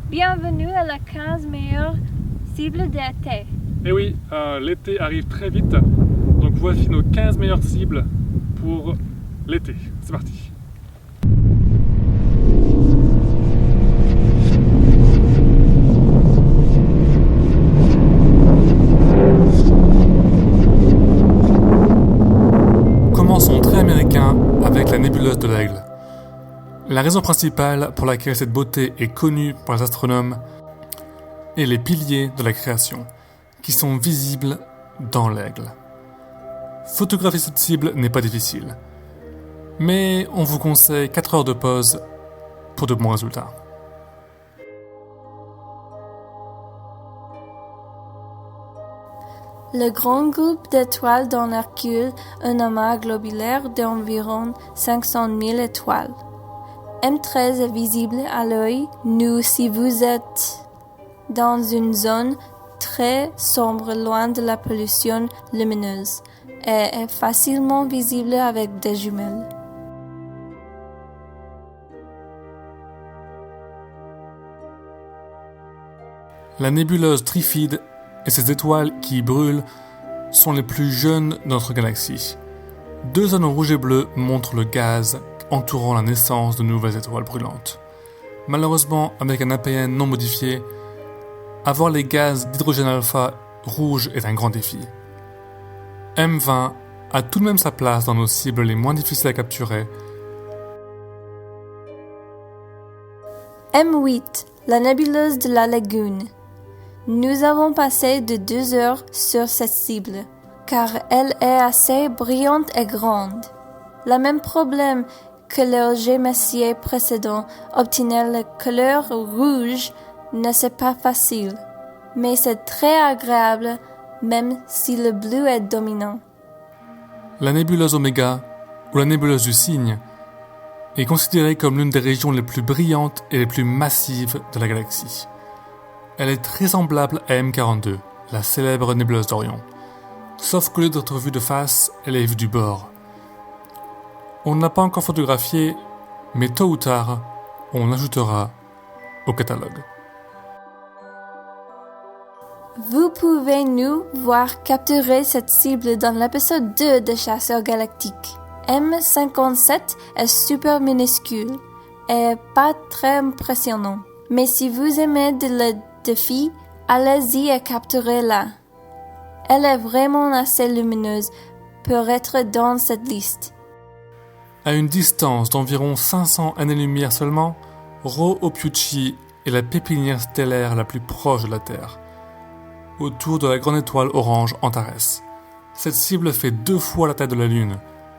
Bienvenue à la 15 meilleures cibles d'été. Et oui, l'été arrive très vite, donc voici nos 15 meilleures cibles pour l'été. C'est parti. Commençons très américain avec la nébuleuse de l'Aigle. La raison principale pour laquelle cette beauté est connue par les astronomes est les piliers de la création, qui sont visibles dans l'Aigle. Photographier cette cible n'est pas difficile, mais on vous conseille 4 heures de pause pour de bons résultats. Le grand groupe d'étoiles dans Hercule, un amas globulaire d'environ 500 000 étoiles. M13 est visible à l'œil nu si vous êtes dans une zone très sombre loin de la pollution lumineuse et est facilement visible avec des jumelles. La nébuleuse Trifide et ses étoiles qui brûlent sont les plus jeunes de notre galaxie. 2 anneaux rouges et bleus montrent le gaz entourant la naissance de nouvelles étoiles brûlantes. Malheureusement, avec un APN non modifié, avoir les gaz d'hydrogène alpha rouge est un grand défi. M20 a tout de même sa place dans nos cibles les moins difficiles à capturer. M8, la nébuleuse de la Lagune. Nous avons passé de 2 heures sur cette cible, car elle est assez brillante et grande. Le même problème que les objets messiers précédents, obtenir la couleur rouge ne c'est pas facile, mais c'est très agréable même si le bleu est dominant. La nébuleuse Oméga, ou la nébuleuse du Cygne, est considérée comme l'une des régions les plus brillantes et les plus massives de la galaxie. Elle est très semblable à M42, la célèbre nébuleuse d'Orion, sauf qu'au lieu d'être vue de face, elle est vue du bord. On n'a pas encore photographié, mais tôt ou tard, on l'ajoutera au catalogue. Vous pouvez nous voir capturer cette cible dans l'épisode 2 de Chasseurs Galactiques. M57 est super minuscule et pas très impressionnant. Mais si vous aimez le défi, allez-y et capturez-la. Elle est vraiment assez lumineuse pour être dans cette liste. À une distance d'environ 500 années-lumière seulement, Rho Ophiuchi est la pépinière stellaire la plus proche de la Terre, autour de la grande étoile orange Antares. Cette cible fait 2 fois la taille de la Lune,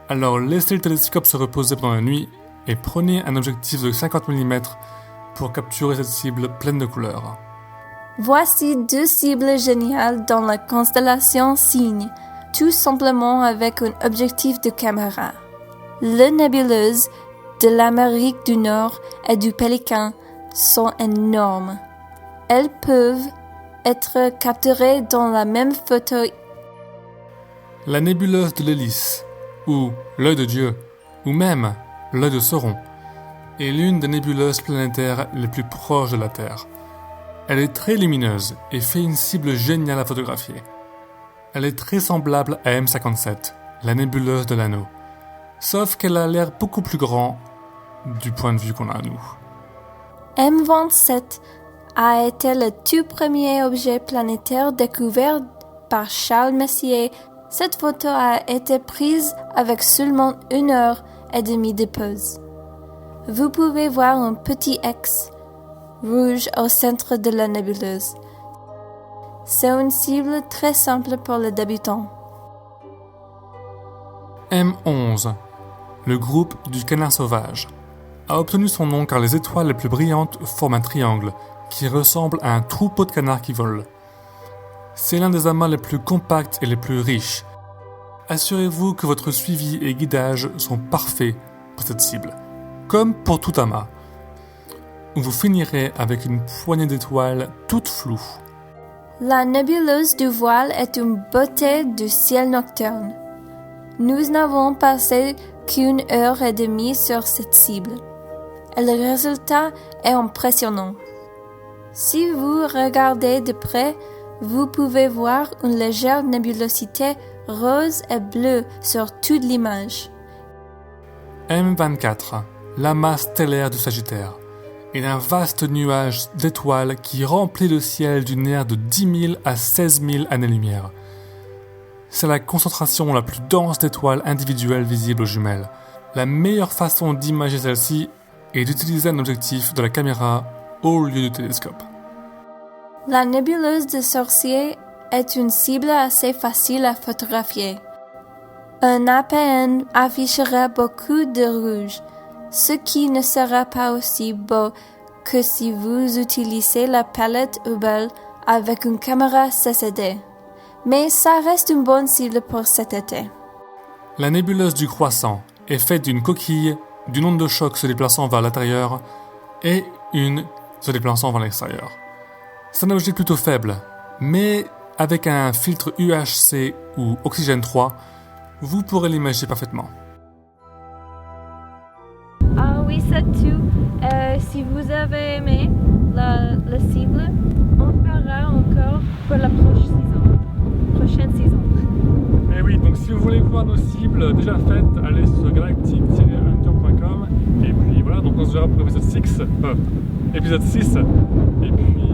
alors laissez le télescope se reposer pendant la nuit et prenez un objectif de 50 mm pour capturer cette cible pleine de couleurs. Voici 2 cibles géniales dans la constellation Cygne, tout simplement avec un objectif de caméra. Les nébuleuses de l'Amérique du Nord et du Pélican sont énormes. Elles peuvent être capturées dans la même photo. La nébuleuse de l'Hélice, ou l'œil de Dieu, ou même l'œil de Sauron, est l'une des nébuleuses planétaires les plus proches de la Terre. Elle est très lumineuse et fait une cible géniale à photographier. Elle est très semblable à M57, la nébuleuse de l'Anneau, sauf qu'elle a l'air beaucoup plus grand du point de vue qu'on a à nous. M27 a été le tout premier objet planétaire découvert par Charles Messier. Cette photo a été prise avec seulement 1 heure et demie de pause. Vous pouvez voir un petit X rouge au centre de la nébuleuse. C'est une cible très simple pour les débutants. M11, le groupe du Canard sauvage, a obtenu son nom car les étoiles les plus brillantes forment un triangle qui ressemble à un troupeau de canards qui volent. C'est l'un des amas les plus compacts et les plus riches. Assurez-vous que votre suivi et guidage sont parfaits pour cette cible, comme pour tout amas. Vous finirez avec une poignée d'étoiles toutes floues. La nébuleuse du voile est une beauté du ciel nocturne. Nous n'avons passé qu'1 heure et demie sur cette cible. Et le résultat est impressionnant. Si vous regardez de près, vous pouvez voir une légère nébulosité rose et bleue sur toute l'image. M24, l'amas stellaire du Sagittaire, est un vaste nuage d'étoiles qui remplit le ciel d'une aire de 10 000 à 16 000 années-lumière. C'est la concentration la plus dense d'étoiles individuelles visibles aux jumelles. La meilleure façon d'imager celle-ci est d'utiliser un objectif de la caméra au lieu du télescope. La nébuleuse de Sorcier est une cible assez facile à photographier. Un APN affichera beaucoup de rouge, ce qui ne sera pas aussi beau que si vous utilisez la palette Hubble avec une caméra CCD. Mais ça reste une bonne cible pour cet été. La nébuleuse du Croissant est faite d'une coquille, d'une onde de choc se déplaçant vers l'intérieur et une se déplaçant vers l'extérieur. C'est un objet plutôt faible, mais avec un filtre UHC ou oxygène 3, vous pourrez l'imaginer parfaitement. Ah oui, c'est tout. Si vous avez aimé la cible, on fera encore pour la prochaine saison. Et oui, donc si vous voulez voir nos cibles déjà faites, allez sur galactic-hunter.com et puis voilà, donc on se verra pour épisode 6, et puis